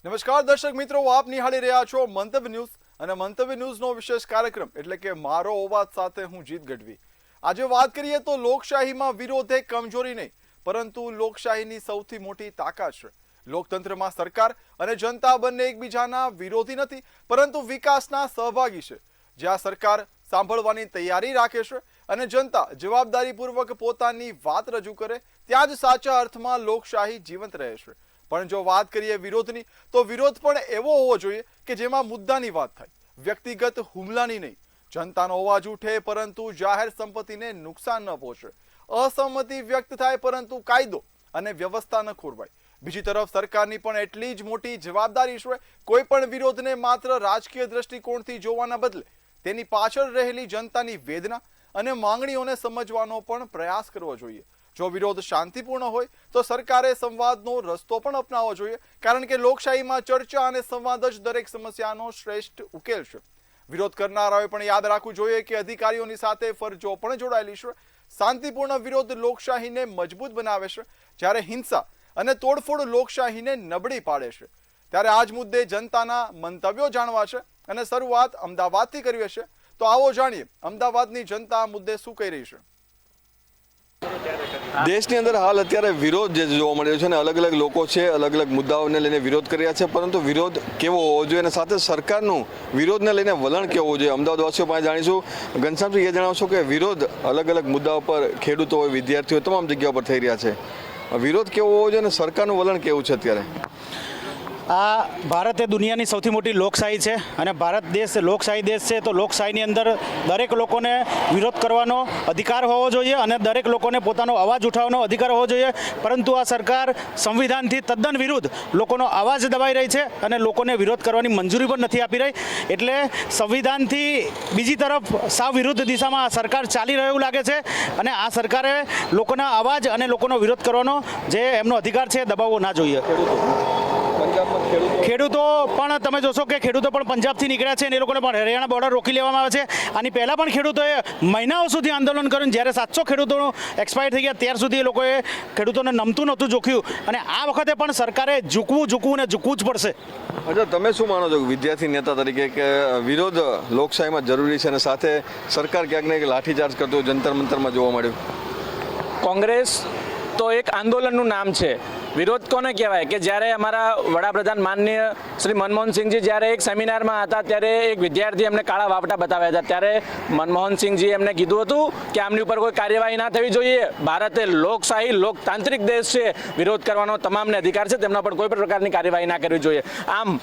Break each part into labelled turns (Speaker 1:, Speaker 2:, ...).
Speaker 1: નમસ્કાર દર્શક મિત્રો, આપ નિહાળી રહ્યા છો મંતવ્ય ન્યૂઝ અને મંતવ્ય ન્યૂઝનો વિશેષ કાર્યક્રમ એટલે કે મારો અવાજ સાથે હું જીત ગઢવી। આજે વાત કરીએ તો લોકશાહીમાં વિરોધ એક કમજોરી નહીં પરંતુ લોકશાહીની સૌથી મોટી તાકાત છે। લોકતંત્રમાં સરકાર અને જનતા બંને એકબીજાના વિરોધી નથી પરંતુ વિકાસના સહભાગી છે। જ્યાં સરકાર સાંભળવાની તૈયારી રાખે છે અને જનતા જવાબદારીપૂર્વક પોતાની વાત રજૂ કરે ત્યાં જ સાચા અર્થમાં લોકશાહી જીવંત રહે છે। પણ જો વાત કરીએ વિરોધની તો વિરોધ પણ એવો હોવો જોઈએ કે જેમાં મુદ્દાની વાત થાય, વ્યક્તિગત હુમલાની નહીં। જનતાનો અવાજ ઉઠે પરંતુ જાહેર સંપત્તિને નુકસાન ન પહોંચે, અસહમતિ વ્યક્ત થાય પરંતુ કાયદો અને વ્યવસ્થા ન ખોરવાય। બીજી તરફ સરકારની પણ એટલી જ મોટી જવાબદારી છે કોઈ પણ વિરોધને માત્ર રાજકીય દ્રષ્ટિકોણથી જોવાના બદલે તેની પાછળ રહેલી જનતાની વેદના અને માંગણીઓને સમજવાનો પણ પ્રયાસ કરવો જોઈએ। જો વિરોધ શાંતિપૂર્ણ હોય તો સરકારે સંવાદનો રસ્તો પણ અપનાવવો જોઈએ, કારણ કે લોકશાહીમાં ચર્ચા અને સંવાદ જ દરેક સમસ્યાનો શ્રેષ્ઠ ઉકેલ છે। વિરોધ કરનારાઓએ પણ યાદ રાખવું જોઈએ કે અધિકારીઓની સાથે ફરજો પણ જોડાયેલી છે। શાંતિપૂર્ણ વિરોધ લોકશાહીને મજબૂત બનાવે છે, જ્યારે હિંસા અને તોડફોડ લોકશાહીને નબળી પાડે છે। ત્યારે આ જ મુદ્દે જનતાના મંતવ્યો જાણવા છે અને શરૂઆત અમદાવાદથી કરવી છે। તો આવો જાણીએ અમદાવાદની જનતા આ મુદ્દે શું કહી રહી છે।
Speaker 2: દેશની અંદર હાલ અત્યારે વિરોધ જે જોવા મળ્યો છે ને અલગ અલગ લોકો છે અલગ અલગ મુદ્દાઓને લઈને વિરોધ કરી રહ્યા છે, પરંતુ વિરોધ કેવો હોવો જોઈએ અને સાથે સરકારનું વિરોધને લઈને વલણ કેવું હોવું જોઈએ અમદાવાદવાસીઓ પાસે જાણીશું। ઘનશ્યામજી, એ જણાવશો કે વિરોધ અલગ અલગ મુદ્દાઓ પર ખેડૂતો હોય, વિદ્યાર્થીઓ તમામ જગ્યાઓ પર થઈ રહ્યા છે, વિરોધ કેવો હોવો જોઈએ અને સરકારનું વલણ કેવું છે અત્યારે?
Speaker 3: આ ભારત એ દુનિયાની સૌથી મોટી લોકશાહી છે અને ભારત દેશ લોકશાહી દેશ છે, તો લોકશાહીની અંદર દરેક લોકોને વિરોધ કરવાનો અધિકાર હોવો જોઈએ અને દરેક લોકોને પોતાનો અવાજ ઉઠાવવાનો અધિકાર હોવો જોઈએ। પરંતુ આ સરકાર સંવિધાનથી તદ્દન વિરુદ્ધ લોકોનો અવાજ દબાઈ રહી છે અને લોકોને વિરોધ કરવાની મંજૂરી પણ નથી આપી રહી। એટલે સંવિધાનથી બીજી તરફ સાવ વિરુદ્ધ દિશામાં આ સરકાર ચાલી રહ્યું લાગે છે અને આ સરકારે લોકોના અવાજ અને લોકોનો વિરોધ કરવાનો જે એમનો અધિકાર છે દબાવવો ના જોઈએ। ખેડૂતો પણ તમે જોશો કે ખેડૂતો પણ પંજાબથી નીકળ્યા છે અને એ લોકોને પણ હરિયાણા બોર્ડર રોકી લેવામાં આવે છે। આની પહેલાં પણ ખેડૂતોએ મહિનાઓ સુધી આંદોલન કર્યું, જ્યારે 700 ખેડૂતો એક્સપાયર થઈ ગયા ત્યાર સુધી એ લોકોએ ખેડૂતોને નમતું નહોતું જોખ્યું અને આ વખતે પણ સરકારે ઝૂકવું જ પડશે।
Speaker 2: અચ્છા, તમે શું માનો છો વિદ્યાર્થી નેતા તરીકે કે વિરોધ લોકશાહીમાં જરૂરી છે અને સાથે સરકાર ક્યાંક ને ક્યાંક લાઠીચાર્જ કરતો જંતર મંતરમાં જોવા મળ્યું?
Speaker 4: કોંગ્રેસ તો એક આંદોલનનું નામ છે। વિરોધ કોને કહેવાય કે જ્યારે અમારા વડાપ્રધાન માનનીય શ્રી મનમોહનસિંહજી જ્યારે એક સેમિનારમાં હતા ત્યારે એક વિદ્યાર્થી એમને કાળા વાવટા બતાવ્યા હતા, ત્યારે મનમોહનસિંહજી એમને કીધું હતું કે આમની ઉપર કોઈ કાર્યવાહી ના થવી જોઈએ। ભારત એ લોકશાહી લોકતાંત્રિક દેશ છે, વિરોધ કરવાનો તમામને અધિકાર છે, તેમના પર કોઈ પણ પ્રકારની કાર્યવાહી ના કરવી જોઈએ। આમ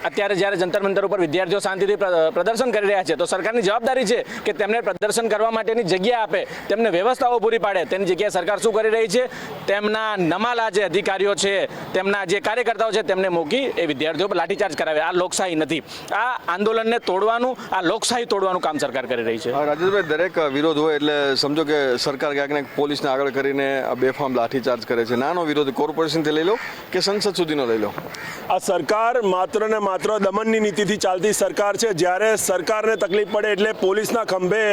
Speaker 4: અત્યારે જ્યારે જંતર મંતર ઉપર વિદ્યાર્થીઓ શાંતિથી પ્રદર્શન કરી રહ્યા છે તો સરકારની જવાબદારી છે કે તેમને પ્રદર્શન કરવા માટેની જગ્યા આપે, તેમને વ્યવસ્થાઓ પૂરી પાડે। તેની જગ્યાએ સરકાર શું કરી રહી છે, તેમના નમાલા જે અધિકારીઓ છે, તેમના જે કાર્યકર્તાઓ છે તેમને મૂકી એ વિદ્યાર્થીઓ પર લાઠીચાર્જ કરાવે। આ લોકશાહી નથી, આ આંદોલનને તોડવાનું, આ લોકશાહી તોડવાનું કામ સરકાર કરી રહી છે।
Speaker 2: રાજેશભાઈ, દરેક વિરોધ હોય એટલે સમજો કે સરકાર ક્યાંક ને પોલીસને આગળ કરીને બેફામ લાઠીચાર્જ કરે છે। નાનો વિરોધ કોર્પોરેશનથી લઈ લો કે સંસદ સુધીનો લઈ લો,
Speaker 5: આ સરકાર માત્ર ને માત્ર દમનની નીતિથી ચાલતી સરકાર છે। જ્યારે સરકારને તકલીફ પડે એટલે પોલીસના ખંભે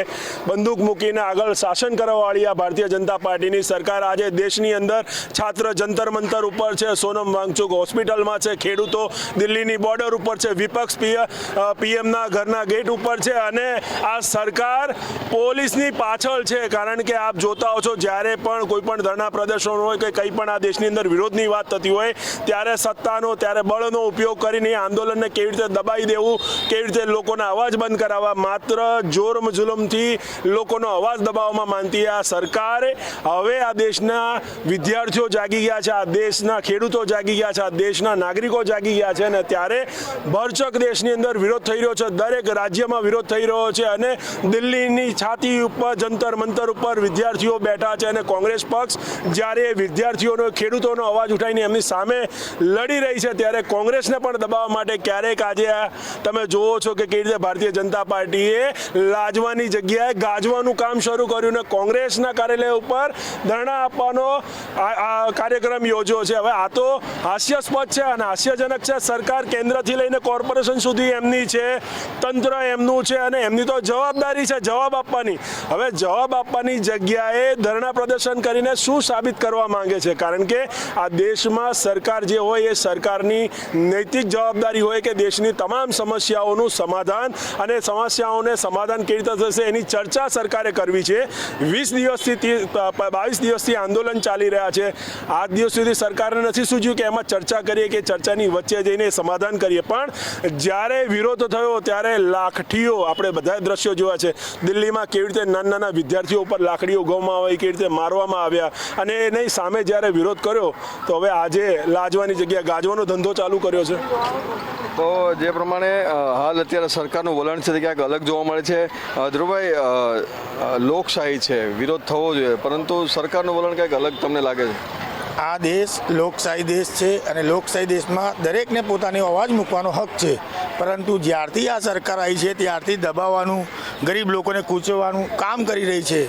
Speaker 5: બંદૂક મૂકીને આગળ શાસન કરવાવાળી આ ભારતીય જનતા પાર્ટીની સરકાર આજે દેશની અંદર છાત્ર જંતર મંતર ઉપર છે, સોનમ વાંગચુક હોસ્પિટલમાં છે, ખેડૂતો દિલ્હીની બોર્ડર ઉપર છે, વિપક્ષ પીએમના ઘરના ગેટ ઉપર છે અને આ સરકાર પોલીસની પાછળ છે। કારણ કે આપ જોતા હો છો જ્યારે પણ કોઈ પણ ધરણા પ્રદર્શન હોય કે કંઈ પણ આ દેશની અંદર વિરોધની વાત થતી હોય ત્યારે સત્તાનો, ત્યારે બળનો ઉપયોગ કરીને આંદોલનને કેવી રીતે દબાઈ દેવું, કેવી રીતે લોકોના અવાજ બંધ કરાવવા, માત્ર જોર જુલમથી લોકોનો અવાજ દબાવવામાં માનતી આ સરકારે હવે આ દેશના વિદ્યાર્થીઓ જાગી ગયા છે, આ દેશના ખેડૂતો જાગી ગયા છે, આ દેશના નાગરિકો જાગી ગયા છે અને ત્યારે ભરચક દેશની અંદર વિરોધ થઈ રહ્યો છે, દરેક રાજ્યમાં વિરોધ થઈ રહ્યો છે અને દિલ્હીની છાતી ઉપર જંતર મંતર ઉપર વિદ્યાર્થીઓ બેઠા છે અને કોંગ્રેસ પક્ષ જ્યારે વિદ્યાર્થીઓનો, ખેડૂતોનો અવાજ ઉઠાવીને એમની સામે લડી રહી છે ત્યારે કોંગ્રેસને પણ દબાવવા માટે ક્યારેક આજે તમે જુઓ છો કે કેવી રીતે ભારતીય જનતા પાર્ટીએ લાજવાની જગ્યાએ ગાજવાનું કામ શરૂ કર્યું ને કોંગ્રેસના કાર્યાલય ઉપર ધરણા આપવાનો આ કાર્યક્રમ યોજ્યો છે. હવે આ તો હાસ્યાસ્પદ છે અને હાસ્યજનક છે. સરકાર કેન્દ્રથી લઈને કોર્પોરેશન સુધી એમની છે, તંત્ર એમનું છે અને એમની તો જવાબદારી છે જવાબ આપવાની. હવે જવાબ આપવાની જગ્યાએ ધરણા પ્રદર્શન કરીને શું સાબિત કરવા માંગે છે? કારણ કે આ દેશમાં સરકાર જે હોય એ સરકારની નૈતિક જવાબદારી હોય કે દેશની તમામ સમસ્યાઓનું સમાધાન અને સમસ્યાઓને સમાધાન કેવી રીતે થશે એની ચર્ચા સરકારે કરવી છે. 20 દિવસથી 22 દિવસથી આંદોલન ચાલી રહ્યા છે. આજ દિવસ સુધી સરકારને નથી સૂચ્યું કે એમાં ચર્ચા કરીએ કે ચર્ચાની વચ્ચે જઈને સમાધાન કરીએ. પણ જ્યારે વિરોધ થયો ત્યારે લાઠીઓ, આપણે બધા દ્રશ્યો જોયા છે દિલ્હીમાં કેવી રીતે નાના નાના વિદ્યાર્થીઓ ઉપર લાકડીઓ ગોવામાં આવી, કેવી રીતે મારવામાં આવ્યા અને એની સામે જ્યારે વિરોધ કર્યો તો હવે આજે લાજવાની જગ્યાએ ગાજવાનો ધંધો ચાલુ કર્યો છે.
Speaker 2: તો જે પ્રમાણે હાલ અત્યારે સરકારનું વલણ છે તે ક્યાંક અલગ જોવા મળે છે. ધ્રુવભાઈ, લોકશાહી છે, વિરોધ થવો જોઈએ, પરંતુ સરકારનું વલણ ક્યાંક અલગ તમને લાગે છે?
Speaker 6: આ દેશ લોકશાહી દેશ છે અને લોકશાહી દેશમાં દરેકને પોતાનો અવાજ મૂકવાનો હક છે. પરંતુ જ્યારથી આ સરકાર આવી છે ત્યારથી દબાવવાનું, ગરીબ લોકોને કૂચવવાનું કામ કરી રહી છે.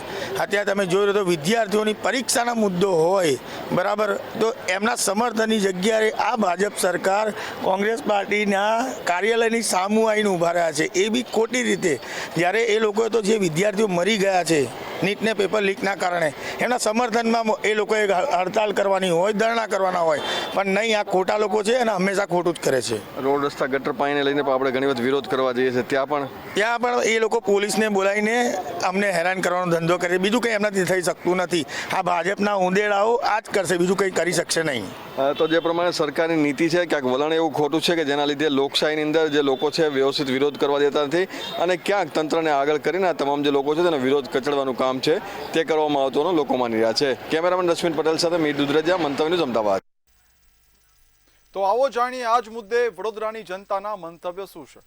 Speaker 6: અત્યારે તમે જોઈ રહ્યો તો વિદ્યાર્થીઓની પરીક્ષાનો મુદ્દો હોય બરાબર, તો એમના સમર્થનની જગ્યાએ આ ભાજપ સરકાર કોંગ્રેસ પાર્ટીના કાર્યાલયની સામું આવીને ઊભા રહ્યા છે. એ બી ખોટી રીતે. જ્યારે એ લોકોએ તો જે વિદ્યાર્થીઓ મરી ગયા છે નીટને પેપર લીકના કારણે, એમના સમર્થનમાં એ લોકોએ હડતાલ કરવાની હોય, ધરણા કરવાના હોય, પણ નહીં, આ ખોટા લોકો છે અને હંમેશા ખોટું જ કરે છે.
Speaker 2: રોડ રસ્તા ગટર પાણીને લઈને પણ આપણે ઘણી વખત વિરોધ કરવા જઈએ છીએ, ત્યાં પણ
Speaker 6: એ લોકો પોલીસને બોલાવીને અમને હેરાન કરવાનો ધંધો કરે છે. બીજું કંઈ એમનાથી થઈ શકતું નથી. આ ભાજપના ઉંદેડાઓ આ જ કરશે, બીજું કંઈ કરી શકશે નહીં.
Speaker 2: તો જે પ્રમાણે સરકારની નીતિ છે ક્યાંક વલણ એવું ખોટું છે કે જેના લીધે લોકશાહીની અંદર જે લોકો છે વ્યવસ્થિત વિરોધ કરવા દેતા નથી અને ક્યાંક તંત્રને આગળ કરીને આ તમામ જે લોકો છે તેનો વિરોધ કચડવાનું કામ છે તે કરવામાં આવતું હોવાનું લોકો માની રહ્યા છે. કેમેરામેન રશ્મિન પટેલ સાથે મીર દુધરેજા, મંતવ્ય ન્યૂઝ, અમદાવાદ.
Speaker 1: તો આવો જાણીએ આજ મુદ્દે વડોદરાની જનતાના મંતવ્ય શું છે.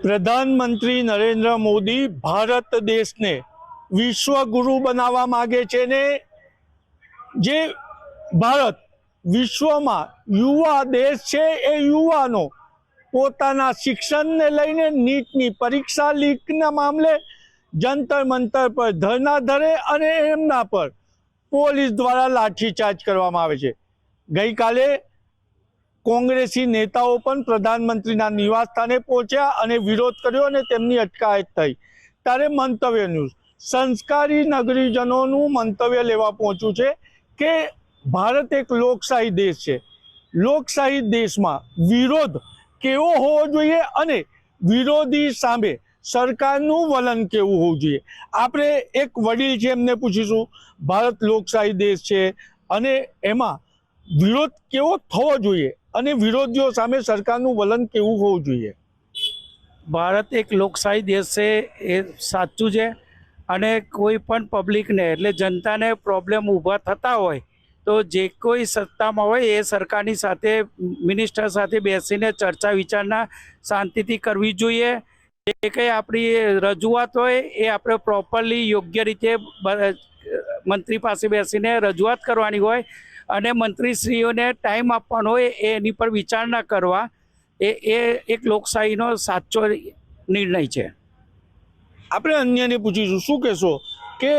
Speaker 7: પ્રધાનમંત્રી નરેન્દ્ર મોદી ભારત દેશને વિશ્વગુરુ બનાવવા માગે છે ને જે ભારત વિશ્વમાં યુવા દેશ છે એ યુવાનો પોતાના શિક્ષણને લઈને નીટની પરીક્ષા લીકના મામલે જંતર મંતર પર ધરણા ધરે અને એમના પર પોલીસ દ્વારા લાઠીચાર્જ કરવામાં આવે છે. ગઈકાલે કોંગ્રેસી નેતાઓ પણ પ્રધાનમંત્રીના નિવાસ સ્થાને પહોંચ્યા અને વિરોધ કર્યો અને તેમની અટકાયત થઈ. ત્યારે મંતવ્ય ન્યૂઝ સંસ્કારી નગરીજનોનું મંતવ્ય લેવા પહોંચ્યું છે કે ભારત એક લોકશાહી દેશ છે. લોકશાહી દેશમાં વિરોધ કેવો હોવો જોઈએ અને વિરોધી સામે સરકારનું વલણ કેવું હોવું જોઈએ. આપણે એક વડીલ છે એમને પૂછીશું. ભારત લોકશાહી દેશ છે અને એમાં વિરોધ કેવો થવો જોઈએ અને વિરોધીઓ સામે સરકારનું વલણ કેવું હોવું જોઈએ.
Speaker 8: ભારત એક લોકશાહી દેશ છે એ સાચું છે અને કોઈ પણ પબ્લિકને એટલે જનતાને પ્રોબ્લેમ ઊભા થતા હોય તો જે કોઈ સત્તામાં હોય એ સરકારની સાથે મિનિસ્ટર સાથે બેસીને ચર્ચા વિચારણા શાંતિથી કરવી જોઈએ. જે કંઈ આપણી રજૂઆત હોય એ આપણે પ્રોપરલી યોગ્ય રીતે મંત્રી પાસે બેસીને રજૂઆત કરવાની હોય અને મંત્રીશ્રીઓને ટાઈમ આપવાનો હોય એની પર વિચારણા કરવા એ એક લોકશાહીનો સાચો નિર્ણય છે.
Speaker 7: આપણે અન્યને પૂછીશું, શું કહેશો કે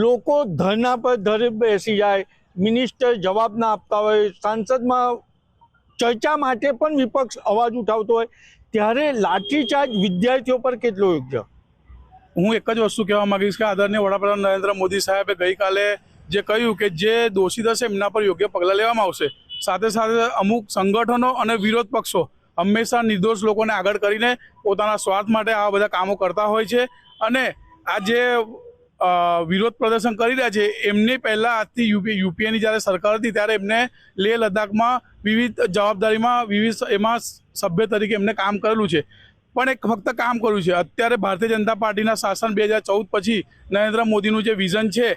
Speaker 7: લોકો ધરણા પર ધરે બેસી જાય, મિનિસ્ટર જવાબ ના આપતા હોય, સાંસદમાં ચર્ચા માટે પણ વિપક્ષ અવાજ ઉઠાવતો હોય, ત્યારે લાઠીચાર્જ વિદ્યાર્થીઓ પર કેટલો યોગ્ય?
Speaker 9: હું એક જ વસ્તુ કહેવા માંગીશ કે આદરણીય વડાપ્રધાન નરેન્દ્ર મોદી સાહેબે ગઈકાલે જે કહ્યું કે જે દોષિત હશે એમના પર યોગ્ય પગલાં લેવામાં આવશે. સાથે સાથે અમુક સંગઠનો અને વિરોધ પક્ષો હંમેશા નિર્દોષ લોકોને આગળ કરીને પોતાના સ્વાર્થ માટે આવા બધા કામો કરતા હોય છે અને આ જે વિરોધ પ્રદર્શન કરી રહ્યા છે એમની પહેલાં આજથી યુપીએની જ્યારે સરકાર હતી ત્યારે એમને લેહ લદ્દાખમાં વિવિધ જવાબદારીમાં વિવિધ એમાં સભ્ય તરીકે એમને કામ કરેલું છે. પણ એક ફક્ત કામ કર્યું છે. અત્યારે ભારતીય જનતા પાર્ટીના શાસન 2014 પછી નરેન્દ્ર મોદીનું જે વિઝન છે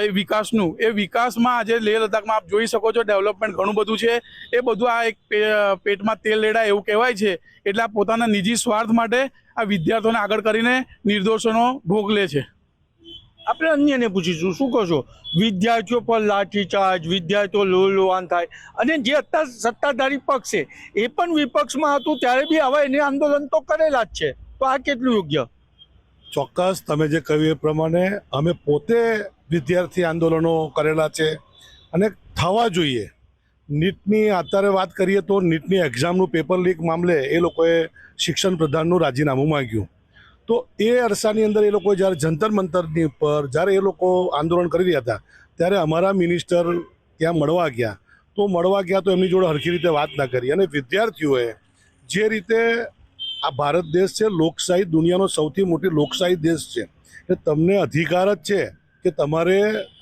Speaker 9: એ વિકાસનું, એ વિકાસમાં આજે લેહ લદ્દાખમાં આપ જોઈ શકો છો ડેવલપમેન્ટ ઘણું બધું છે. એ બધું આ એક પેટમાં તેલ રેડાય એવું કહેવાય છે. એટલે આ પોતાના નિજી સ્વાર્થ માટે આ વિદ્યાર્થીઓને આગળ કરીને નિર્દોષોનો ભોગ લે છે.
Speaker 7: આપણે અન્યને પૂછીશું, શું કહો છો? વિદ્યાર્થીઓ પર લાઠીચાર્જ, વિદ્યાર્થીઓ લોલવાન થાય, અને જે અત્યારે સત્તાધારી પક્ષ છે એ પણ વિપક્ષમાં હતું ત્યારે બી આવા એને આંદોલન તો કરેલા જ છે, તો આ કેટલું યોગ્ય?
Speaker 10: ચોક્કસ તમે જે કહ્યું એ પ્રમાણે અમે પોતે વિદ્યાર્થી આંદોલનો કરેલા છે અને થવા જોઈએ. નીટની અત્યારે વાત કરીએ તો નીટની એક્ઝામનું પેપર લીક મામલે એ લોકોએ શિક્ષણ પ્રધાનનું રાજીનામું માંગ્યું. તો એ અરસાની અંદર એ લોકો જ્યારે જંતર મંતરની ઉપર જ્યારે એ લોકો આંદોલન કરી રહ્યા હતા ત્યારે અમારા મિનિસ્ટર ત્યાં મળવા ગયા તો એમની જોડે હરખી રીતે વાત ના કરી. અને વિદ્યાર્થીઓએ જે રીતે આ ભારત દેશ છે લોકશાહી, દુનિયાનો સૌથી મોટી લોકશાહી દેશ છે, એટલે તમને અધિકાર જ છે કે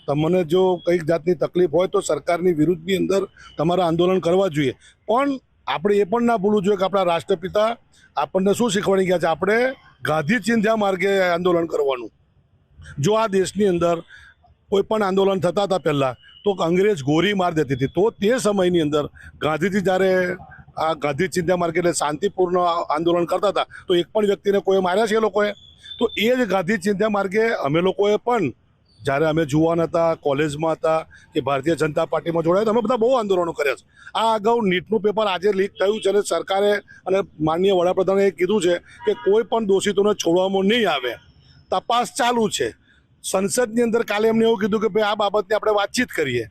Speaker 10: તમને જો કંઈક જાતની તકલીફ હોય તો સરકારની વિરુદ્ધની અંદર તમારે આંદોલન કરવા જોઈએ. પણ આપણે એ પણ ના ભૂલવું જોઈએ કે આપણા રાષ્ટ્રપિતા આપણને શું શીખવાડી ગયા છે, આપણે ગાંધી ચિંધ્યા માર્ગે આંદોલન કરવાનું. જો આ દેશની અંદર કોઈ પણ આંદોલન થતા હતા પહેલાં તો અંગ્રેજ ગોરી માર દેતી હતી, તો તે સમયની અંદર ગાંધીજી જ્યારે આ ગાંધી ચિંધ્યા માર્ગે એટલે શાંતિપૂર્ણ આંદોલન કરતા હતા તો એક પણ વ્યક્તિને કોઈ માર્યા છે એ લોકોએ? તો એ જ ગાંધી ચિંધ્યા માર્ગે અમે લોકોએ પણ જ્યારે અમે જુવાન હતા, કોલેજમાં હતા કે ભારતીય જનતા પાર્ટીમાં જોડાયા, અમે બધા બહુ આંદોલનો કર્યા છે. આ અગાઉ નીટનું પેપર આજે લીક થયું છે અને સરકારે અને માનનીય વડાપ્રધાને એ કીધું છે કે કોઈ પણ દોષિતોને છોડવામાં નહીં આવે, તપાસ ચાલુ છે. સંસદની અંદર કાલે એમને એવું કીધું કે ભાઈ આ બાબતની આપણે વાતચીત કરીએ,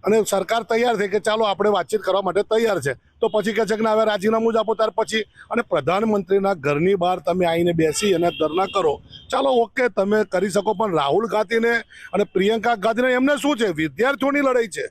Speaker 10: અને સરકાર તૈયાર થઈ કે ચાલો આપણે વાતચીત કરવા માટે તૈયાર છે. તો પછી કહે છે કે ના, હવે રાજીનામું જ આપો ત્યાર પછી. અને પ્રધાનમંત્રીના ઘરની બહાર તમે આવીને બેસી અને ધરના કરો, ચાલો ઓકે તમે કરી શકો, પણ રાહુલ ગાંધીને અને પ્રિયંકા ગાંધીને એમને શું છે? વિદ્યાર્થીઓની લડાઈ છે.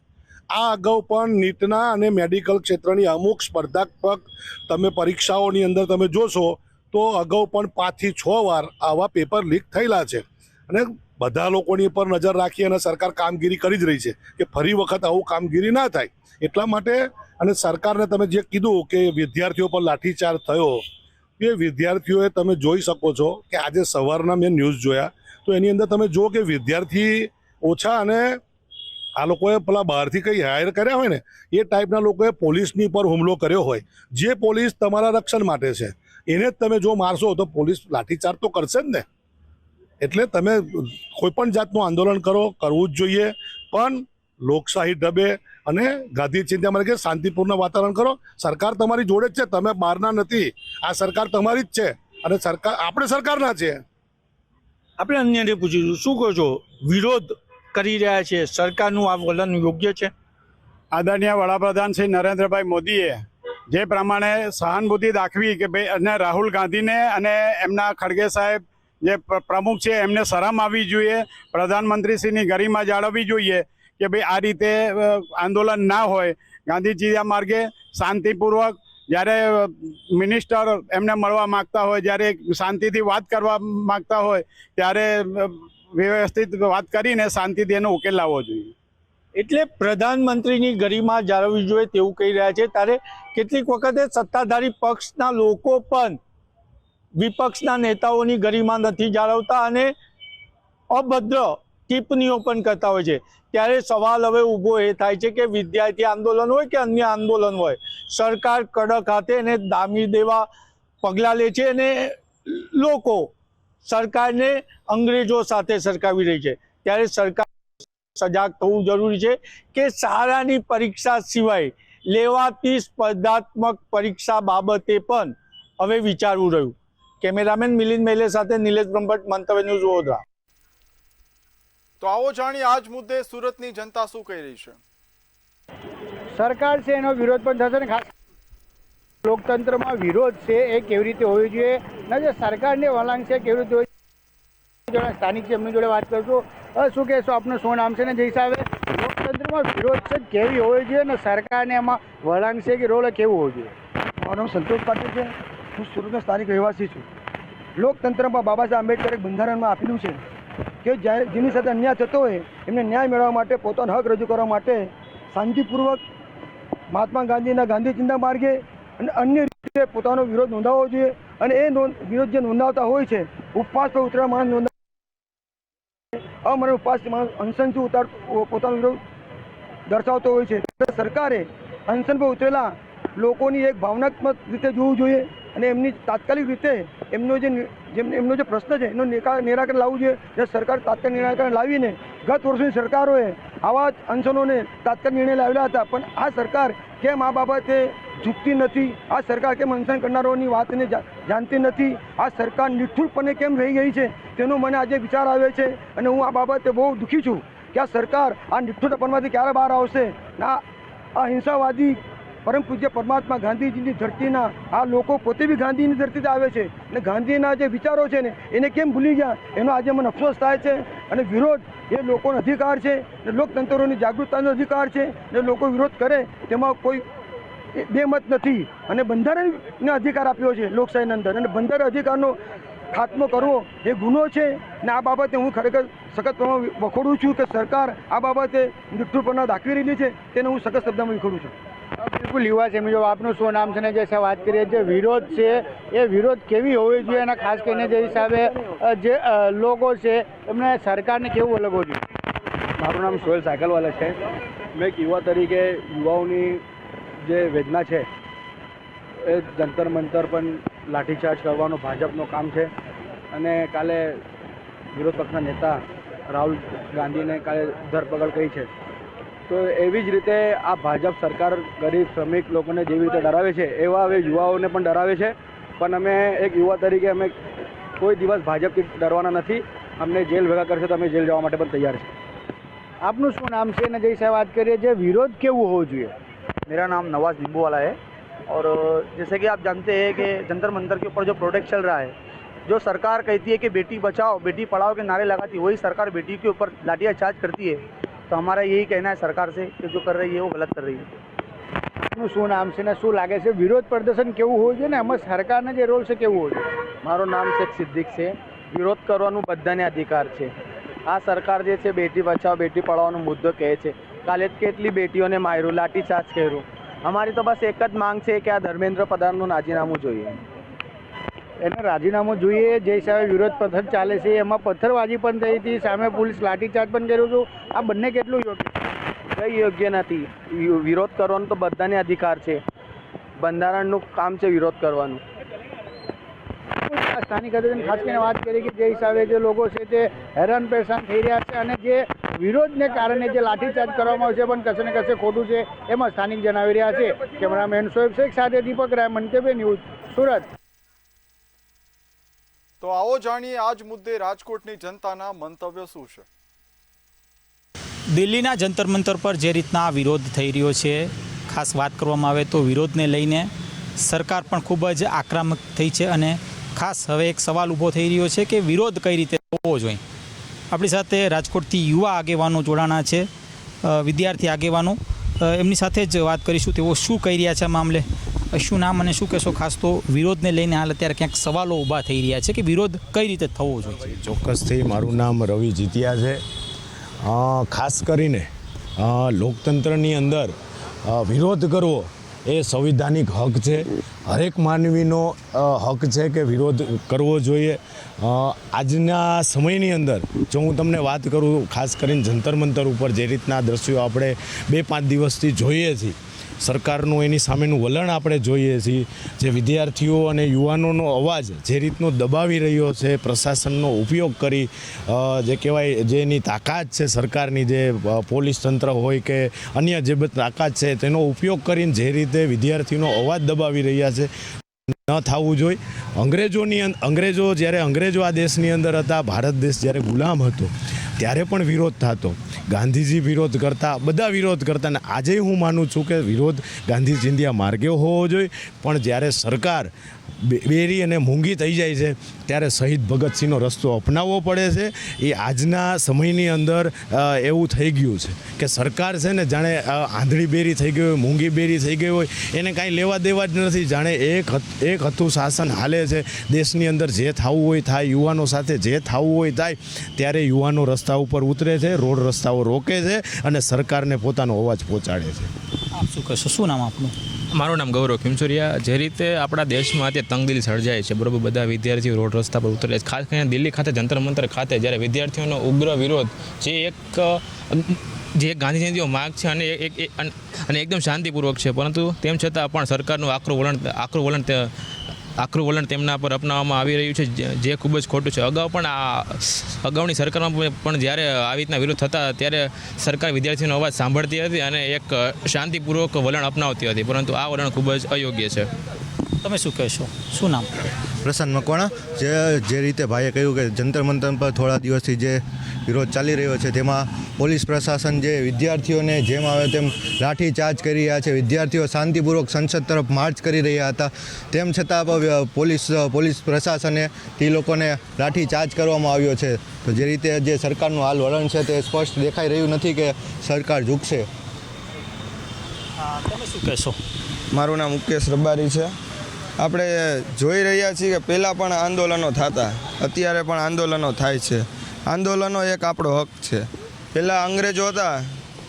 Speaker 10: આ અગાઉ પણ નીટના અને મેડિકલ ક્ષેત્રની અમુક સ્પર્ધાત્મક તમે પરીક્ષાઓની અંદર તમે જોશો તો અગાઉ પણ 5 થી 6 વાર આવા પેપર લીક થયેલા છે. અને બધા લોકોની પર નજર રાખી અને સરકાર કામગીરી કરી જ રહી છે કે ફરી વખત આવું કામગીરી ના થાય એટલા માટે. અને સરકારને તમે જે કીધું કે વિદ્યાર્થીઓ પર લાઠીચાર્જ થયો, એ વિદ્યાર્થીઓએ તમે જોઈ શકો છો કે આજે સવારના મેં ન્યૂઝ જોયા તો એની અંદર તમે જુઓ કે વિદ્યાર્થી ઓછા અને આ લોકોએ પેલા બહારથી કંઈ હાયર કર્યા હોય ને એ ટાઈપના લોકોએ પોલીસની પર હુમલો કર્યો હોય. જે પોલીસ તમારા રક્ષણ માટે છે એને જ તમે જો મારશો તો પોલીસ લાઠીચાર્જ તો કરશે જ ને. એટલે તમે કોઈ પણ જાતનું આંદોલન કરવું જ જોઈએ, પણ લોકશાહી ઢબે અને ગાંધી ચિંધ્યા માર્ગે શાંતિપૂર્ણ વાતાવરણ કરો. સરકાર તમારી જોડે જ છે, તમે બહારના નથી. આ સરકાર તમારી જ છે અને આપણે સરકારના છે.
Speaker 7: આપણે અન્યને પૂછીશું, શું કહો છો? વિરોધ કરી રહ્યા છે, સરકારનું આ વલણ યોગ્ય છે?
Speaker 3: આદરણીય વડાપ્રધાન શ્રી નરેન્દ્રભાઈ મોદીએ જે પ્રમાણે સહાનુભૂતિ દાખવી કે ભાઈ, અને રાહુલ ગાંધીને અને એમના ખડગે સાહેબ જે પ્રમુખ છે એમને શરમ આવવી જોઈએ, પ્રધાનમંત્રીશ્રીની ગરિમા જાળવવી જોઈએ કે ભાઈ આ રીતે આંદોલન ના હોય. ગાંધીજી માર્ગે શાંતિપૂર્વક જ્યારે મિનિસ્ટર એમને મળવા માગતા હોય, જ્યારે શાંતિથી વાત કરવા માગતા હોય ત્યારે વ્યવસ્થિત વાત કરીને શાંતિથી એનો ઉકેલ લાવવો જોઈએ.
Speaker 7: એટલે પ્રધાનમંત્રીની ગરિમા જાળવવી જોઈએ તેવું કહી રહ્યા છે. ત્યારે કેટલીક વખતે સત્તાધારી પક્ષના લોકો પણ વિપક્ષના નેતાઓની ગરિમા નથી જાળવતા અને અભદ્ર ટિપ્પણીઓ પણ કરતા હોય છે. ત્યારે સવાલ હવે ઊભો એ થાય છે કે વિદ્યાર્થી આંદોલન હોય કે અન્ય આંદોલન હોય, સરકાર કડક હાથે એને દામી દેવા પગલાં લે છે અને લોકો સરકારને અંગ્રેજો સાથે સરખાવી રહી છે. ત્યારે સરકાર સજાગ થવું જરૂરી છે કે શાળાની પરીક્ષા સિવાય લેવાતી સ્પર્ધાત્મક પરીક્ષા બાબતે પણ હવે વિચારવું રહ્યું. કેમેરામેન મિલિંદ મેલે સાથે નિલેશ બ્રહ્મભટ્ટ, મંતવ્ય ન્યૂઝ, વડોદરા.
Speaker 1: તો આવો જાણીએ આજ મુદ્દે સુરતની જનતા શું કહી રહી છે.
Speaker 11: સરકાર છે એનો વિરોધ પણ થશે ને ખાસ લોકતંત્રમાં વિરોધ છે એ કેવી રીતે હોવી જોઈએ ને જે સરકારને વલણ છે કેવી રીતે હોવી જોઈએ. સ્થાનિક છે એમની જોડે વાત કરશું. શું કહેશો? આપનું શું નામ છે ને જે હિસાબે લોકતંત્રમાં વિરોધ છે કેવી હોવી જોઈએ ને સરકારને એમાં વલણ છે કે રોલ કેવું હોવું જોઈએ?
Speaker 12: મારું નામ સંતોષ પાટીલ છે. હું સુરતનો સ્થાનિક રહેવાસી છું. લોકતંત્રમાં બાબા સાહેબ આંબેડકરે બંધારણમાં આપેલું છે કે જ્યારે જેની સાથે અન્યાય થતો હોય એમને ન્યાય મેળવવા માટે, પોતાનો હક રજૂ કરવા માટે શાંતિપૂર્વક મહાત્મા ગાંધીના ગાંધી ચિંધ્યા માર્ગે અને અન્ય રીતે પોતાનો વિરોધ નોંધાવવો જોઈએ. અને એ વિરોધ જે નોંધાવતા હોય છે, ઉપવાસ પર ઉતરેલા માણસ અમરણ ઉપવાસ માણસ અનશનથી પોતાનો વિરોધ દર્શાવતો હોય છે. સરકારે અનશન પર ઉતરેલા લોકોની એક ભાવનાત્મક રીતે જોવું જોઈએ અને એમની તાત્કાલિક રીતે એમનો જે પ્રશ્ન છે એનું નિરાકરણ લાવવું જોઈએ. જે સરકાર તાત્કાલિક નિરાકરણ લાવીને ગત વર્ષની સરકારોએ આવા જ અનશનોને તાત્કાલિક નિર્ણય લાવેલા હતા, પણ આ સરકાર કેમ આ બાબતે ઝૂકતી નથી? આ સરકાર કેમ અનશન કરનારાઓની વાતને જાણતી નથી? આ સરકાર નિઠ્ઠુરપણે કેમ રહી ગઈ છે તેનો મને આજે વિચાર આવે છે. અને હું આ બાબતે બહુ દુઃખી છું કે આ સરકાર આ નિઠ્ઠુરપણમાંથી ક્યારે બહાર આવશે. આ હિંસાવાદી પરમ પૂજ્ય પરમાત્મા ગાંધીજીની ધરતીના આ લોકો પોતે બી ગાંધીની ધરતીથી આવે છે અને ગાંધીના જે વિચારો છે ને એને કેમ ભૂલી ગયા એનો આજે મને અફસોસ થાય છે. અને વિરોધ એ લોકોનો અધિકાર છે, લોકતંત્રોની જાગૃતતાનો અધિકાર છે, ને લોકો વિરોધ કરે તેમાં કોઈ બેમત નથી. અને બંધારણને અધિકાર આપ્યો છે લોકશાહીની અંદર, અને બંધારણ અધિકારનો ખાત્મો કરવો એ ગુનો છે. ને આ બાબતે હું ખરેખર સખત વખોડું છું કે સરકાર આ બાબતે નિષ્ઠુરપણા દાખવી રહી છે, તેને હું સખત શબ્દમાં વિખોડું છું.
Speaker 11: બિલકુલ યુવા છે મિત્રો, આપનું શું નામ છે ને જે વાત કરીએ જે વિરોધ છે એ વિરોધ કેવી હોવી જોઈએ અને ખાસ કરીને જે હિસાબે જે લોકો છે એમને સરકારને કેવું અલગ હોવું જોઈએ?
Speaker 13: મારું નામ સોહેલ સાયકલવાલા છે. મેં એક યુવા તરીકે યુવાઓની જે વેદના છે એ જંતર મંતર પણ લાઠીચાર્જ કરવાનો ભાજપનું કામ છે. અને કાલે વિરોધ પક્ષના નેતા રાહુલ ગાંધીને કાલે ધરપકડ કરી છે. તો એવી જ રીતે આ ભાજપ સરકાર ગરીબ શ્રમિક લોકોને જેવી રીતે ડરાવે છે એવા હવે યુવાઓને પણ ડરાવે છે. પણ અમે એક યુવા તરીકે અમે કોઈ દિવસ ભાજપથી ડરવાના નથી. અમને જેલ ભેગા કરશે તો અમે જેલ જવા માટે પણ તૈયાર છે.
Speaker 11: આપનું શું નામ છે અને જैसे વાત કરીએ જે विरोध કેવું હોવું જોઈએ?
Speaker 13: मेरा नाम नवाज नींबूवाला है और जैसे कि आप जानते हैं कि जंतर मंतर के ऊपर जो प्रोटेस्ट चल रहा है, जो सरकार कहती है कि बेटी बचाओ बेटी पढ़ाओ के नारे लगाती है, वही सरकार बेटी के ऊपर लाठीचार्ज करती है. तो हमारा यही कहना है सरकार से कि जो कर रही है वो गलत कर रही है.
Speaker 11: આપનું શું નામ છે ને શું લાગે છે વિરોધ પ્રદર્શન કેવું હોવું જોઈએ ને એમાં સરકારનો જે રોલ છે કેવું હોવું જોઈએ?
Speaker 13: મારું નામ શેખ સિદ્દીક છે. વિરોધ કરવાનું બધાને અધિકાર છે. આ સરકાર જે છે બેટી બચાવો બેટી પઢાઓનો મુદ્દો કહે છે. કાલે કેટલી બેટીઓને માર્યું, લાઠીચાર્જ કર્યું. અમારી તો બસ એક જ માંગ છે કે આ ધર્મેન્દ્ર પ્રધાનનું રાજીનામું જોઈએ.
Speaker 11: એને રાજીનામું જોઈએ. જે હિસાબે વિરોધ પ્રદર્શન ચાલે છે એમાં પથ્થરબાજી પણ થઈ હતી, સામે પોલીસ લાઠીચાર્જ પણ કર્યું હતું. આ બંને કેટલું યોગ્ય?
Speaker 13: કંઈ યોગ્ય નથી. વિરોધ કરવાનો તો બધાને અધિકાર છે. બંધારણનું કામ છે વિરોધ કરવાનું.
Speaker 11: સ્થાનિક અધિકારીને ખાસ કરીને વાત કરી કે જે હિસાબે જે લોકો છે તે હેરાન પરેશાન થઈ રહ્યા છે અને જે વિરોધને કારણે જે લાઠીચાર્જ કરવામાં આવશે પણ કશે ને કશે ખોટું છે એમાં સ્થાનિક જણાવી રહ્યા છે. કેમેરામેન શોએબ શેખ સાથે દીપક રાય, મંતવ્ય ન્યૂઝ, સુરત.
Speaker 1: તો આવો જાણીએ આજ મુદ્દે રાજકોટની જનતાના મંતવ્ય શું છે.
Speaker 3: દિલ્હીના જંતર મંતર પર જે રીતના વિરોધ થઈ રહ્યો છે, ખાસ વાત કરવામાં આવે તો વિરોધને લઈને સરકાર પણ ખૂબ જ આક્રમક થઈ છે અને ખાસ હવે એક સવાલ ઊભો થઈ રહ્યો છે કે વિરોધ કઈ રીતે હોવો જોઈએ. આપણી સાથે રાજકોટથી યુવા આગેવાનો જોડાણા છે, વિદ્યાર્થી આગેવાનો. એમની સાથે જ વાત કરીશું તેઓ શું કહી રહ્યા છે આ મામલે. શું નામ અને શું કહેશો? ખાસ તો વિરોધને લઈને હાલ અત્યારે ક્યાંક સવાલો ઊભા થઈ રહ્યા છે કે વિરોધ કઈ રીતે થવો જોઈએ?
Speaker 14: ચોક્કસથી મારું નામ રવિ જીતિયા છે. ખાસ કરીને લોકતંત્રની અંદર વિરોધ કરવો એ સંવિધાનિક હક છે. હરેક માનવીનો હક છે કે વિરોધ કરવો જોઈએ. આજના સમયની અંદર જો હું તમને વાત કરું, ખાસ કરીને જંતર મંતર ઉપર જે રીતના દ્રશ્યો આપણે 2-5 દિવસથી જોઈએ છીએ, સરકારનું એની સામેનું વલણ આપણે જોઈએ છીએ, જે વિદ્યાર્થીઓ અને યુવાનોનો અવાજ જે રીતનો દબાવી રહ્યો છે, પ્રશાસનનો ઉપયોગ કરી જે કહેવાય જેની તાકાત છે સરકારની, જે પોલીસ તંત્ર હોય કે અન્ય જે તાકાત છે તેનો ઉપયોગ કરીને જે રીતે વિદ્યાર્થીઓનો અવાજ દબાવી રહ્યા છે, ન થવું જોઈએ. અંગ્રેજો જ્યારે અંગ્રેજો આ દેશની અંદર હતા, ભારત દેશ જ્યારે ગુલામ હતો ત્યારે પણ વિરોધ થતો. ગાંધીજી વિરોધ કરતા, બધા વિરોધ કરતા. અને આજે હું માનું છું કે વિરોધ ગાંધીજી ઇન્ડિયા માર્ગે હોવો જોઈએ. પણ જ્યારે સરકાર બેરી અને મૂંગી થઈ જાય છે ત્યારે શહીદ ભગતસિંહનો રસ્તો અપનાવવો પડે છે. એ આજના સમયની અંદર એવું થઈ ગયું છે કે સરકાર છે ને જાણે આંધળી બેરી થઈ ગઈ હોય, મૂંગી બેરી થઈ ગઈ હોય, એને કાંઈ લેવા દેવા જ નથી. જાણે એક હતું શાસન હાલે છે દેશની અંદર. જે થવું હોય થાય, યુવાનો સાથે જે થવું હોય થાય. ત્યારે યુવાનો રસ્તા ઉપર ઉતરે છે, રોડ રસ્તાઓ રોકે છે અને સરકારને પોતાનો અવાજ પહોંચાડે છે.
Speaker 3: આપ શું કહેશો? શું નામ આપનું?
Speaker 15: મારું નામ ગૌરવ ખીમસુરિયા. જે રીતે આપણા દેશમાં અત્યારે તંગદિલી સર્જાય છે, બરાબર, બધા વિદ્યાર્થીઓ રોડ રસ્તા પર ઉતરે છે. ખાસ કરીને દિલ્હી ખાતે જંતર મંતર ખાતે જ્યારે વિદ્યાર્થીઓનો ઉગ્ર વિરોધ, જે ગાંધીજીનો માર્ગ છે અને એકદમ શાંતિપૂર્વક છે, પરંતુ તેમ છતાં પણ સરકારનું આકરું વલણ આકરું વલણ તેમના પર અપનાવવામાં આવી રહ્યું છે, જે ખૂબ જ ખોટું છે. અગાઉ પણ અગાઉની સરકારમાં પણ જ્યારે આવી રીતના વિરોધ થતા ત્યારે સરકાર વિદ્યાર્થીઓનો અવાજ સાંભળતી હતી અને એક શાંતિપૂર્વક વલણ અપનાવતી હતી, પરંતુ આ વલણ ખૂબ જ અયોગ્ય છે.
Speaker 3: તમે શું કહેશો? શું નામ?
Speaker 16: પ્રશાંત મકવાણા. જે રીતે ભાઈએ કહ્યું કે જંતર મંતર પર થોડા દિવસથી જે વિરોધ ચાલી રહ્યો છે તેમાં પોલીસ પ્રશાસન જે વિદ્યાર્થીઓને જેમ આવે તેમ લાઠીચાર્જ કરી રહ્યા છે. વિદ્યાર્થીઓ શાંતિપૂર્વક સંસદ તરફ માર્ચ કરી રહ્યા હતા, તેમ છતાં પોલીસ પ્રશાસને તે લોકોને લાઠીચાર્જ કરવામાં આવ્યો છે. તો જે રીતે જે સરકારનું હાલ વલણ છે તે સ્પષ્ટ દેખાઈ રહ્યું નથી કે સરકાર ઝૂકશે.
Speaker 3: તમે શું કહેશો?
Speaker 17: મારું નામ મુકેશ રબારી છે. આપણે જોઈ રહ્યા છીએ કે પહેલાં પણ આંદોલનો થતા, અત્યારે પણ આંદોલનો થાય છે. આંદોલનો એક આપણો હક છે. પહેલાં અંગ્રેજો હતા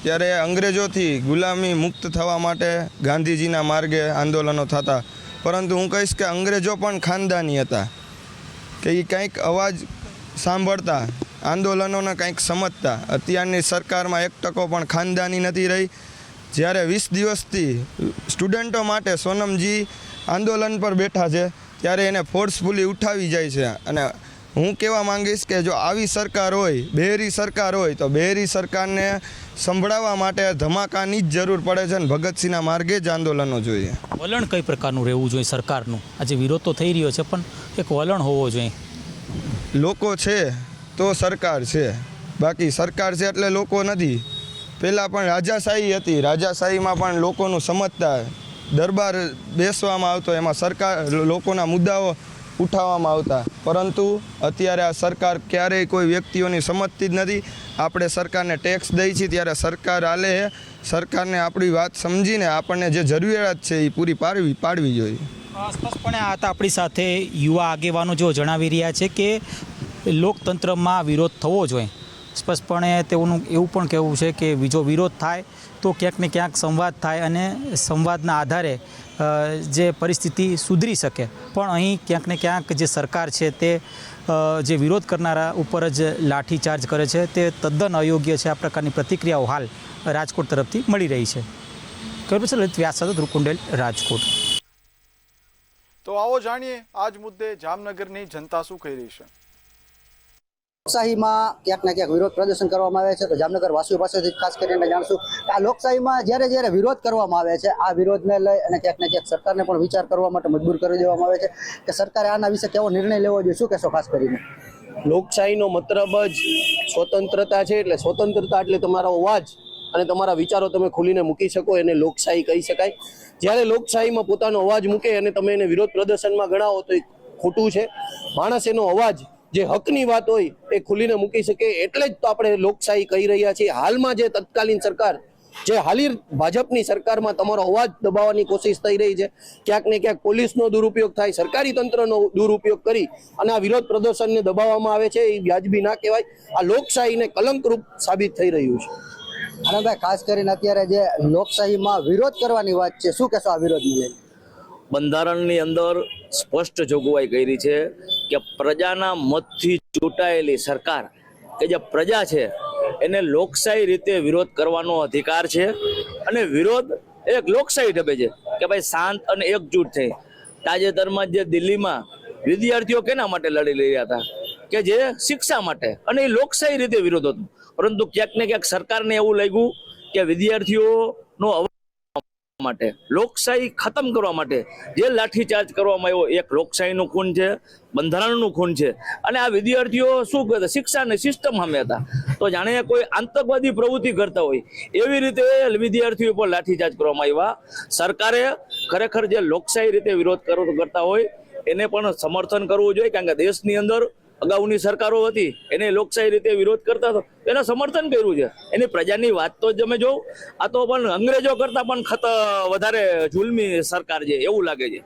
Speaker 17: ત્યારે અંગ્રેજોથી ગુલામી મુક્ત થવા માટે ગાંધીજીના માર્ગે આંદોલનો થતા, પરંતુ હું કહીશ કે અંગ્રેજો પણ ખાનદાની હતા, કે એ કંઈક અવાજ સાંભળતા, આંદોલનોને કંઈક સમજતા. અત્યારની સરકારમાં 1% પણ ખાનદાની નથી રહી. જ્યારે 20 દિવસથી સ્ટુડન્ટો માટે સોનમજી આંદોલન પર બેઠા છે ત્યારે એને ફોર્સફુલી ઉઠાવી જાય છે. અને હું કહેવા માંગીશ કે જો આવી સરકાર હોય, બહેરી સરકાર હોય, તો બહેરી સરકારને સંભળાવવા માટે ધમાકાની જ જરૂર પડે છે અને ભગતસિંહના માર્ગે જ આંદોલનો જોઈએ.
Speaker 3: વલણ કઈ પ્રકારનું રહેવું જોઈએ સરકારનું? આજે વિરોધ તો થઈ રહ્યો છે પણ એક વલણ હોવો જોઈએ.
Speaker 17: લોકો છે તો સરકાર છે, બાકી સરકાર છે એટલે લોકો નથી. પહેલાં પણ રાજાશાહી હતી, રાજાશાહીમાં પણ લોકોનું સમજતા, દરબાર બેસવામાં આવતો, એમાં સરકાર લોકોના મુદ્દાઓ ઉઠાવવામાં આવતા, પરંતુ અત્યારે આ સરકાર ક્યારેય કોઈ વ્યક્તિઓની સમજતી જ નથી. આપણે સરકારને ટેક્સ દઈએ છીએ ત્યારે સરકાર હાલે છે. સરકારને આપણી વાત સમજીને આપણને જે જરૂરિયાત છે એ પૂરી પાડવી જોઈએ.
Speaker 3: સ્પષ્ટપણે આ હતા આપણી સાથે યુવા આગેવાનો જો જણાવી રહ્યા છે કે લોકતંત્રમાં વિરોધ થવો જોઈએ. સ્પષ્ટપણે તેઓનું એવું પણ કહેવું છે કે જો વિરોધ થાય તો ક્યાંક ને ક્યાંક સંવાદ થાય અને સંવાદના આધારે જે પરિસ્થિતિ સુધરી શકે. પણ અહીં ક્યાંક ને ક્યાંક જે સરકાર છે તે જે વિરોધ કરનારા ઉપર જ લાઠીચાર્જ કરે છે તે તદ્દન અયોગ્ય છે. આ પ્રકારની પ્રતિક્રિયાઓ હાલ રાજકોટ તરફથી મળી રહી છે. કરું છે લલિત વ્યાસ સાથે ધ્રુવ કુંડેલ, રાજકોટ.
Speaker 1: તો આવો જાણીએ આજ મુદ્દે જામનગરની જનતા શું કહી રહી છે.
Speaker 18: લોકશાહીમાં ક્યાંક ને ક્યાંક વિરોધ પ્રદર્શન કરવામાં આવે છે. તો જામનગર વાસીઓ પાસેથી ખાસ કરીને જાણશું કે આ લોકશાહીમાં જ્યારે વિરોધ કરવામાં આવે છે, આ વિરોધને લઈ અને ક્યાંક ને ક્યાંક સરકારને પણ વિચાર કરવા માટે મજબૂર કરી દેવામાં આવે છે કે સરકારે આના વિશે કેવો નિર્ણય લેવો જોઈએ. શું કહેશો ખાસ કરીને?
Speaker 19: લોકશાહીનો મતલબ જ સ્વતંત્રતા છે. એટલે સ્વતંત્રતા એટલે તમારો અવાજ અને તમારા વિચારો તમે ખુલીને મૂકી શકો, એને લોકશાહી કહી શકાય. જ્યારે લોકશાહીમાં પોતાનો અવાજ મૂકે અને તમે એને વિરોધ પ્રદર્શનમાં ગણાવો તો એ ખોટું છે. માણસ એનો અવાજ જે હકની વાત હોય એ ખુલીને મૂકી શકે, એટલે જ તો આપણે લોકશાહી કહી રહ્યા છીએ. હાલમાં જે તત્કાલીન સરકાર, જે હાલી ભાજપની સરકારમાં તમારો અવાજ દબાવવાની કોશિશ થઈ રહી છે, ક્યાંક ને ક્યાંક પોલીસનો દુરુપયોગ થાય, સરકારી તંત્રનો દુરુપયોગ કરી અને આ વિરોધ પ્રદર્શનને દબાવવામાં આવે છે, એ વ્યાજબી ના કહેવાય. આ લોકશાહીને કલંકરૂપ સાબિત થઈ રહ્યું છે.
Speaker 18: આનંદભાઈ, ખાસ કરીને અત્યારે જે લોકશાહીમાં વિરોધ કરવાની વાત છે, શું કહેશો આ વિરોધને લઈને?
Speaker 20: બંધારણની અંદર સ્પષ્ટ જોગવાઈ કરી છે કે પ્રજાના મતથી ચૂંટાયેલી સરકાર, કે જે પ્રજા છે, એને લોકશાહી રીતે વિરોધ કરવાનો અધિકાર છે. અને વિરોધ એક લોકશાહી ઢબે છે કે ભાઈ શાંત અને એકજૂટ થઈ. તાજેતરમાં જે દિલ્હીમાં વિદ્યાર્થીઓ કેના માટે લડી રહ્યા હતા? કે જે શિક્ષા માટે, અને એ લોકશાહી રીતે વિરોધ હતો. પરંતુ ક્યાંક ને ક્યાંક સરકારને એવું લાગ્યું કે વિદ્યાર્થીઓનો માટે, લોકશાહી ખતમ કરવા માટે જે લાઠીચાર્જ કરવામાં આવ્યો, એક લોકશાહીનું ખૂન છે, બંધારણનું ખૂન છે. અને આ વિદ્યાર્થીઓ શું કરતા? શિક્ષાની સિસ્ટમ સામે હતા. તો જાણે કોઈ આતંકવાદી પ્રવૃત્તિ કરતા હોય એવી રીતે વિદ્યાર્થીઓ પર લાઠીચાર્જ કરવામાં આવ્યા. સરકારે ખરેખર જે લોકશાહી રીતે વિરોધ કરતા હોય એને પણ સમર્થન કરવું જોઈએ, કારણ કે દેશની અંદર અગાઉની સરકારો હતી એને લોકશાહી રીતે વિરોધ કરતા હતો, એને સમર્થન કર્યું છે. એની પ્રજાની વાત તો જ અમે જોઉં, આ તો પણ અંગ્રેજો કરતા પણ વધારે જુલ્મી સરકાર છે એવું લાગે છે.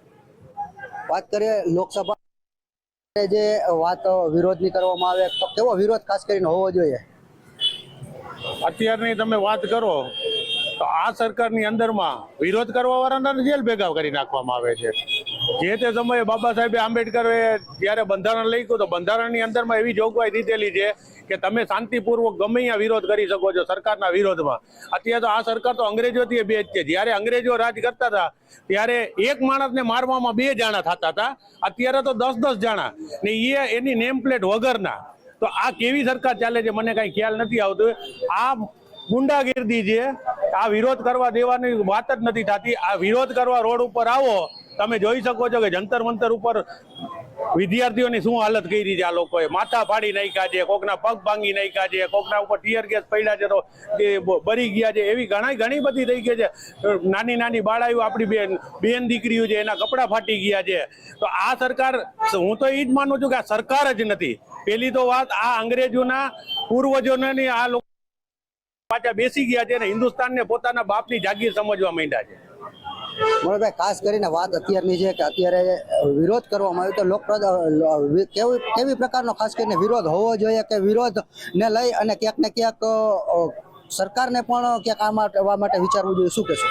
Speaker 18: વાત કરીએ લોકસભા જે વાત વિરોધની કરવામાં આવે તો કેવો વિરોધ ખાસ કરીને હોવો જોઈએ?
Speaker 21: અત્યારની તમે વાત કરો તો આ સરકારની અંદરમાં વિરોધ કરવા વાળાના જેલ ભેગા કરી નાખવામાં આવે છે.
Speaker 7: જે તે સમયે બાબા સાહેબ આંબેડકરે જ્યારે બંધારણ લખ્યું તો બંધારણની અંદરમાં એવી જોગવાઈ દીધેલી છે કે તમે શાંતિપૂર્વક ગમે ત્યાં વિરોધ કરી શકો છો સરકારના વિરોધમાં. અત્યારે તો આ સરકાર તો અંગ્રેજોથી બેજ છે. જ્યારે અંગ્રેજો રાજ કરતા હતા ત્યારે એક માણસને મારવામાં 2 જણા થતા હતા, અત્યારે તો 10-10 જણા ને એની નેમ પ્લેટ વગરના. તો આ કેવી સરકાર ચાલે છે મને કઈ ખ્યાલ નથી આવતો. આ ગુંડાગીર્દી છે, આ વિરોધ કરવા દેવાની વાત જ નથી થતી. આ વિરોધ કરવા રોડ ઉપર આવો, તમે જોઈ શકો છો કે જંતર મંતર ઉપર વિદ્યાર્થીઓની શું હાલત કરી છે. આ લોકોએ માથા ફાડી નાખ્યા છે, કોકના પગ ભાંગી નાખ્યા છે, કોકના ઉપર ટીયર ગેસ પડ્યા છે તો બરી ગયા છે. એવી ઘણી બધી થઈ ગઈ છે. નાની નાની બાળાઓ આપણી બેન દીકરીઓ છે એના કપડા ફાટી ગયા છે. તો આ સરકાર, હું તો એ જ માનું છું કે આ સરકાર જ નથી. પેલી તો વાત આ અંગ્રેજોના પૂર્વજોની આ લોકો પાછા બેસી ગયા છે અને હિન્દુસ્તાનને પોતાના બાપની જાગીર સમજવા માંડ્યા છે.
Speaker 18: મોહનભાઈ, ખાસ કરીને વાત અત્યારની છે કે અત્યારે વિરોધ કરવામાં આવ્યો તો કેવી પ્રકારનો ખાસ કરીને વિરોધ હોવો જોઈએ કે વિરોધને લઈ અને ક્યાંક ને ક્યાંક સરકારને પણ ક્યાંક આ માટે વિચારવું જોઈએ, શું કહેશો?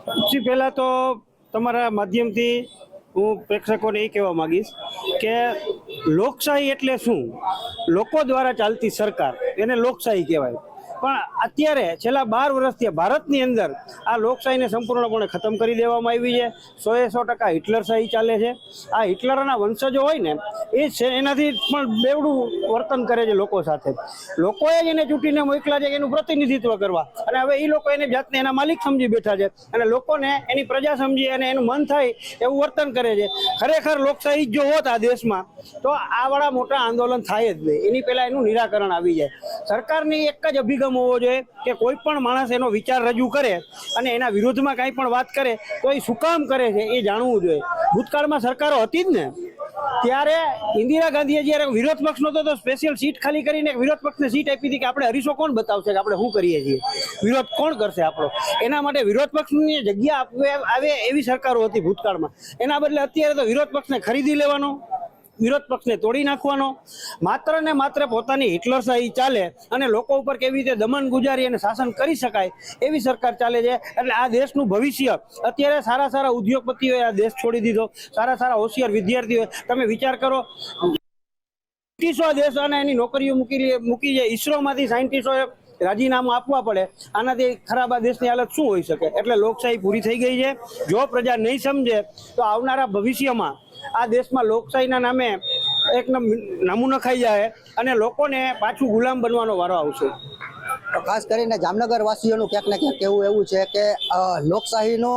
Speaker 8: સૌથી પહેલાં તો તમારા માધ્યમથી હું પ્રેક્ષકોને એ કહેવા માંગીશ કે લોકશાહી એટલે શું? લોકો દ્વારા ચાલતી સરકાર, એને લોકશાહી કહેવાય. પણ અત્યારે છેલ્લા 12 વર્ષથી ભારતની અંદર આ લોકશાહીને સંપૂર્ણપણે ખતમ કરી દેવામાં આવી છે. 100% હિટલરશાહી ચાલે છે. આ હિટલરના વંશજો હોય ને એ છે એનાથી પણ બેવડું વર્તન કરે છે લોકો સાથે. લોકોએ જ એને ચૂંટીને મોકલા છે એનું પ્રતિનિધિત્વ કરવા, અને હવે એ લોકો એને જાતને એના માલિક સમજી બેઠા છે અને લોકોને એની પ્રજા સમજી અને એનું મન થાય એવું વર્તન કરે છે. ખરેખર લોકશાહી જો હોત આ દેશમાં તો આ વાળા મોટા આંદોલન થાય જ નહીં. એની પહેલા એનું નિરાકરણ આવી જાય. સરકારની એક જ અભિગમ હોવો જોઈએ કે કોઈ પણ માણસ એનો વિચાર રજૂ કરે અને એના વિરોધમાં કાંઈ પણ વાત કરે તો એ શું કામ કરે છે એ જાણવું જોઈએ. ભૂતકાળમાં સરકારો હતી જ ને, ત્યારે ઇન્દિરા ગાંધીએ જ્યારે વિરોધ પક્ષ નહોતો તો સ્પેશિયલ સીટ ખાલી કરીને વિરોધ પક્ષને સીટ આપી હતી કે આપણે હરીશો કોણ બતાવશે કે આપણે શું કરીએ છીએ, વિરોધ કોણ કરશે આપણો. એના માટે વિરોધ પક્ષની જગ્યા આવે એવી સરકારો હતી ભૂતકાળમાં. એના બદલે અત્યારે તો વિરોધ પક્ષને ખરીદી લેવાનો, વિરોધ પક્ષને તોડી નાખવાનો, માત્ર ને માત્ર પોતાની હિટલરશાહી ચાલે અને લોકો ઉપર કેવી રીતે દમન ગુજારી અને શાસન કરી શકાય એવી સરકાર ચાલે છે. એટલે આ દેશનું ભવિષ્ય અત્યારે સારા ઉદ્યોગપતિઓએ આ દેશ છોડી દીધો, સારા હોશિયાર વિદ્યાર્થીઓએ. તમે વિચાર કરો, સાયન્ટિસ્ટો દેશ અને એની નોકરીઓ મૂકી છે. ઈસરોમાંથી સાયન્ટિસ્ટોએ રાજીનામું આપવા પડે. આનાથી ખરાબ આ દેશની હાલત શું હોઈ શકે? એટલે લોકશાહી પૂરી થઈ ગઈ છે. જો પ્રજા નહીં સમજે તો આવનારા ભવિષ્યમાં આ દેશમાં લોકશાહીના નામે એક નામું નખાઈ જાય અને લોકોને પાછું ગુલામ બનવાનો વારો આવશે.
Speaker 18: ખાસ કરીને જામનગર વાસીઓનું ક્યાંક ને ક્યાંક એવું છે કે લોકશાહીનો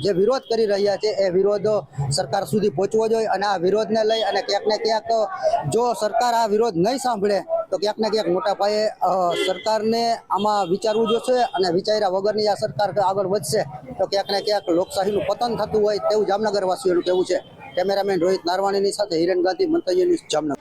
Speaker 18: જે વિરોધ કરી રહ્યા છે એ વિરોધ સરકાર સુધી પહોંચવો જોઈએ અને આ વિરોધને લઈ અને ક્યાંક ને ક્યાંક જો સરકાર આ વિરોધ નહીં સાંભળે તો ક્યાંક ને ક્યાંક મોટા પાયે સરકારને આમાં વિચારવું જોશે અને વિચાર્યા વગરની આ સરકાર આગળ વધશે તો ક્યાંક ને ક્યાંક લોકશાહીનું પતન થતું હોય તેવું જામનગર વાસીઓનું કહેવું છે. કેમેરામેન રોહિત નારવાણીની સાથે હિરેન ગાંધી, મંતવ્ય ન્યૂઝ, જામનગર.